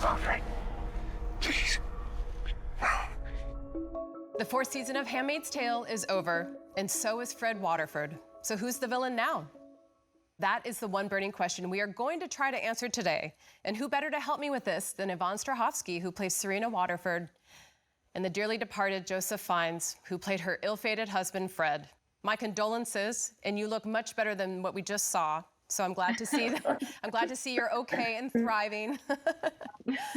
Alfred, please. The fourth season of Handmaid's Tale is over, and so is Fred Waterford. So who's the villain now? That is the one burning question we are going to try to answer today. And who better to help me with this than Yvonne Strahovski, who plays Serena Waterford, and the dearly departed Joseph Fiennes, who played her ill-fated husband, Fred. My condolences, and you look much better than what we just saw. So I'm glad to see I'm glad to see you're okay and thriving.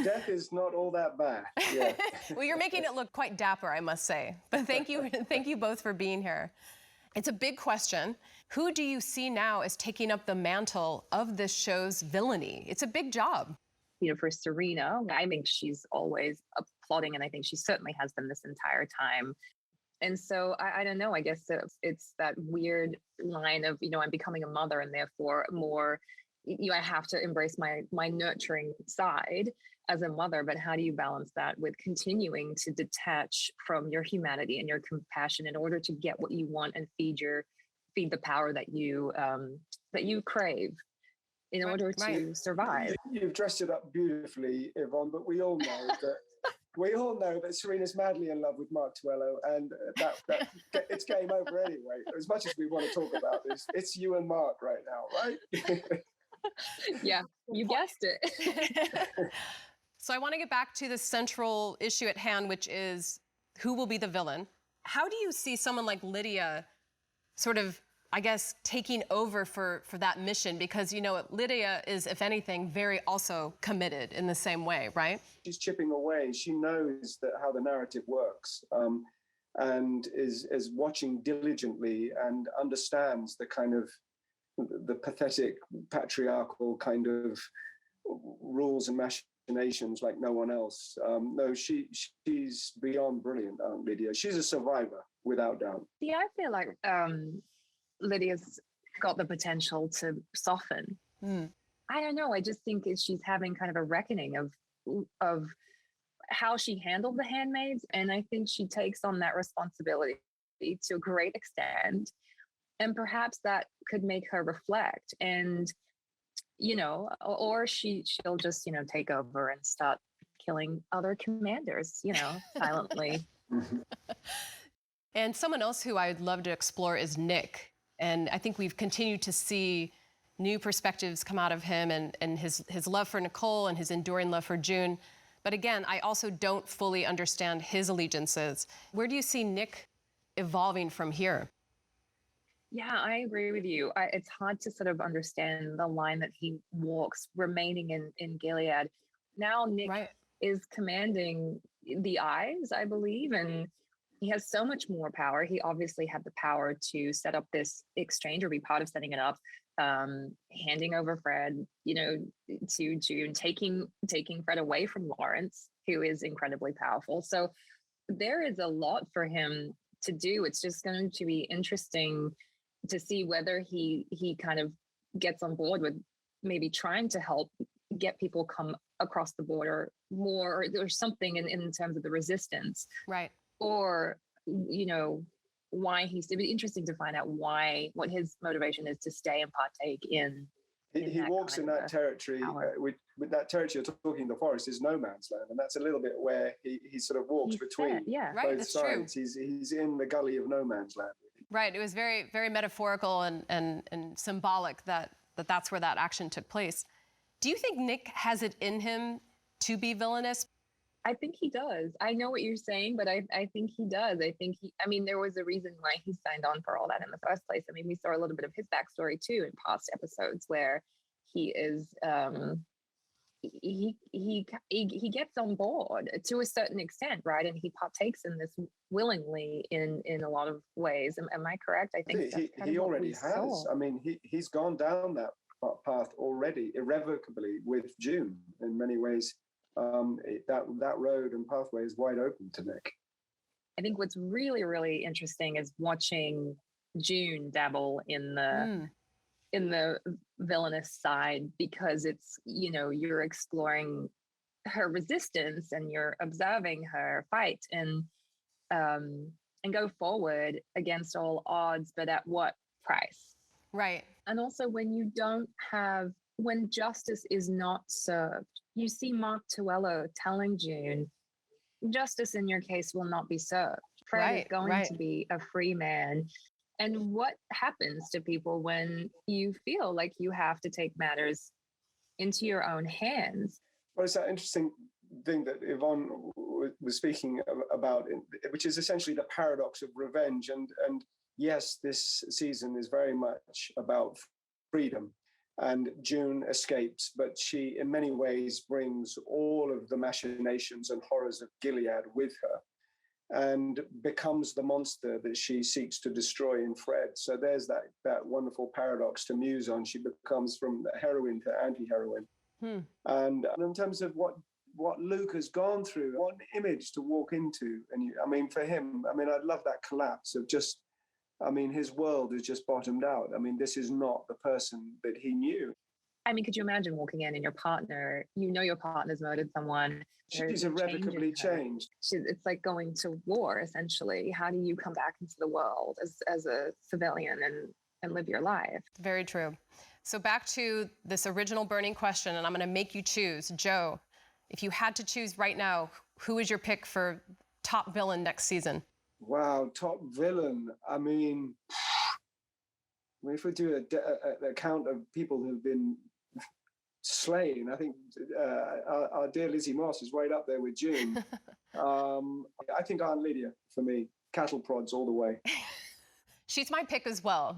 Death is not all that bad. Yeah. Well, you're making it look quite dapper, I must say. But thank you both for being here. It's a big question. Who do you see now as taking up the mantle of this show's villainy? It's a big job. You know, for Serena, I think she's always applauding, and I think she certainly has been this entire time. And so I don't know, I guess it's that weird line of, I'm becoming a mother and therefore more, I have to embrace my nurturing side as a mother. But how do you balance that with continuing to detach from your humanity and your compassion in order to get what you want and feed the power that you crave in order to survive? You've dressed it up beautifully, Yvonne, but we all know that Serena's madly in love with Mark Tuello, and that it's game over anyway. As much as we want to talk about this, it's you and Mark right now, right? Yeah, you guessed it. So I want to get back to the central issue at hand, which is who will be the villain. How do you see someone like Lydia sort of, I guess, taking over for that mission? Because, Lydia is, if anything, very also committed in the same way, right? She's chipping away. She knows how the narrative works, and is watching diligently and understands the kind of the pathetic patriarchal kind of rules and machinations like no one else. No, she's beyond brilliant, Aunt Lydia. She's a survivor, without doubt. Yeah, I feel like Lydia's got the potential to soften. I don't know. I just think she's having kind of a reckoning of how she handled the handmaids. And I think she takes on that responsibility to a great extent. And perhaps that could make her reflect and, or she'll just, take over and start killing other commanders, silently. And someone else who I'd love to explore is Nick. And I think we've continued to see new perspectives come out of him and his love for Nicole and his enduring love for June. But again, I also don't fully understand his allegiances. Where do you see Nick evolving from here? Yeah, I agree with you. It's hard to sort of understand the line that he walks remaining in Gilead. Now Nick is commanding the eyes, I believe, and he has so much more power. He obviously had the power to set up this exchange or be part of setting it up, handing over Fred, to June, taking Fred away from Lawrence, who is incredibly powerful. So there is a lot for him to do. It's just going to be interesting to see whether he kind of gets on board with maybe trying to help get people come across the border more, or there's something in terms of the resistance. Right. Or, why it'd be interesting to find out what his motivation is to stay and partake in. He walks in that territory, with that territory you're talking, the forest is no man's land. And that's a little bit where he sort of walks between both sides. True. He's in the gully of no man's land. Right. It was very, very metaphorical and symbolic that's where that action took place. Do you think Nick has it in him to be villainous? I think he does. I know what you're saying, but I think he does. There was a reason why he signed on for all that in the first place. We saw a little bit of his backstory too in past episodes where he is, he gets on board to a certain extent, right? And he partakes in this willingly in a lot of ways. Am I correct? I think he already has. He's gone down that path already, irrevocably with June in many ways. That road and pathway is wide open to Nick. I think what's really, really interesting is watching June dabble in the villainous side, because it's, you're exploring her resistance and you're observing her fight and go forward against all odds, but at what price? Right. And also when justice is not served You see Mark Tuello telling June, justice in your case will not be served. Fred is going to be a free man. And what happens to people when you feel like you have to take matters into your own hands? Well, it's that interesting thing that Yvonne was speaking about, which is essentially the paradox of revenge. And yes, this season is very much about freedom. And June escapes, but she, in many ways, brings all of the machinations and horrors of Gilead with her and becomes the monster that she seeks to destroy in Fred. So there's that wonderful paradox to muse on. She becomes from heroine to anti-heroine. And in terms of what Luke has gone through, what image to walk into. And I mean, for him, I mean, I'd love that collapse of just, I mean, his world is just bottomed out. I mean, this is not the person that he knew. I mean, could you imagine walking in and your partner, you know your partner's murdered someone. She's irrevocably changed. It's like going to war, essentially. How do you come back into the world as a civilian and live your life? Very true. So back to this original burning question, and I'm going to make you choose. Joe, if you had to choose right now, who is your pick for top villain next season? Wow, top villain. I mean, if we do a count of people who've been slain, I think our dear Lizzie Moss is right up there with June. I think Aunt Lydia, for me, cattle prods all the way. She's my pick as well.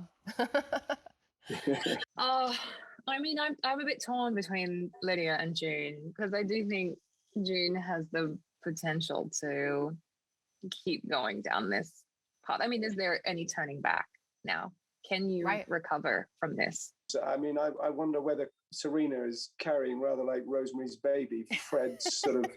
I mean, I'm a bit torn between Lydia and June, because I do think June has the potential to keep going down this path. I mean, is there any turning back now? Can you recover from this? So, I mean, I wonder whether Serena is carrying rather like Rosemary's Baby, Fred's sort of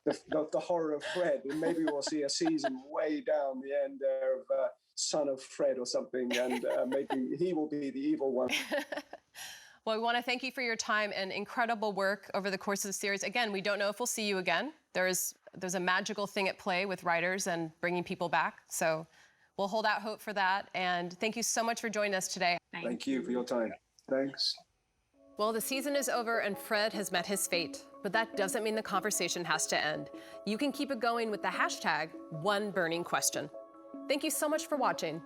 the horror of Fred, and maybe we'll see a season way down the end there of Son of Fred or something, and maybe he will be the evil one. Well, we want to thank you for your time and incredible work over the course of the series. Again, we don't know if we'll see you again. There's a magical thing at play with writers and bringing people back. So we'll hold out hope for that. And thank you so much for joining us today. Thank you for your time. Thanks. Well, the season is over and Fred has met his fate, but that doesn't mean the conversation has to end. You can keep it going with the hashtag #OneBurningQuestion. Thank you so much for watching.